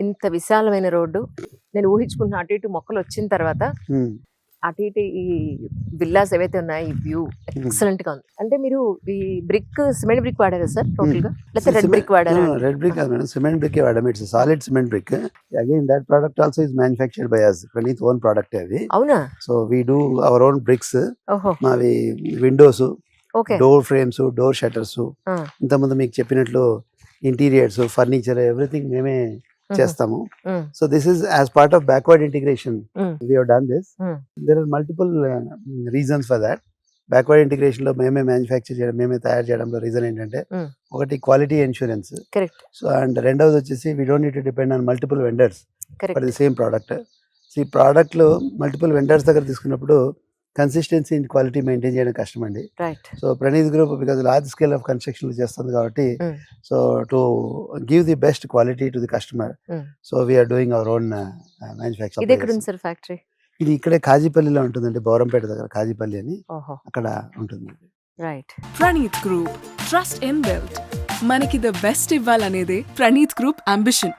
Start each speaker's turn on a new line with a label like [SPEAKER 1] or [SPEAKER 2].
[SPEAKER 1] ఇంత విశాలమైన రోడ్డు. నేను ఊహించుకుంటున్నా అటు ఇటు మొక్కలు వచ్చిన తర్వాత అటు ఇటు ఈ విల్లాస్ ఏవైతే ఉన్నాయో ఈ వ్యూ ఎక్సలెంట్ గా ఉంది. అంటే మీరు ఈ బ్రిక్ సిమెంట్ బ్రిక్ వాడారా సార్ టోటల్ గా, లేకపోతే రెడ్ బ్రిక్ వాడారా?
[SPEAKER 2] రెడ్ బ్రిక్ కాదు మేడం, సిమెంట్ బ్రిక్ వాడాము. It's solid cement brick. Again that product also is manufactured by us. Praneeth own product అది.
[SPEAKER 1] అవునా?
[SPEAKER 2] So we do our own bricks.
[SPEAKER 1] ఓహో,
[SPEAKER 2] మావి windows,
[SPEAKER 1] okay.
[SPEAKER 2] Door frames, door shutters, ఇంతకుముందు మీకు చెప్పినట్లు interiors, furniture, everything మేమే చేస్తాము. So this is as part of backward integration we have done this. There are multiple reasons for that. Backward integration లో మేమే manufacture చేయడం, మేమే తయారు చేయడంలో రీజన్ ఏంటంటే ఒకటి quality insurance.
[SPEAKER 1] Correct.
[SPEAKER 2] So and రెండవది వచ్చేసి we don't need to depend on multiple vendors for the same product. So ఈ ప్రోడక్ట్ లో మల్టిపుల్ వెండర్స్ దగ్గర తీసుకున్నప్పుడు కన్సిస్టెన్సీ అండ్ క్వాలిటీ మెయింటైన్ చేయడం కష్టం అండి.
[SPEAKER 1] Right.
[SPEAKER 2] So Praneeth group because large scale of construction చేస్తుంది కాబట్టి, so to give the best quality to the customer, so we are doing our own manufacture.
[SPEAKER 1] ఇది ఎక్కడ ఉంది సార్ ఫ్యాక్టరీ?
[SPEAKER 2] ఇది ఇక్కడే కాజీపల్లిలో ఉంటుందండి, బౌరంపేట దగ్గర కాజీపల్లి అని, అక్కడ ఉంటుంది.
[SPEAKER 1] Right.
[SPEAKER 3] Praneeth group, trust in built. మనకి ద బెస్ట్ ఇవ్వాలనేదే ప్రణీత్ గ్రూప్ అంబిషన్.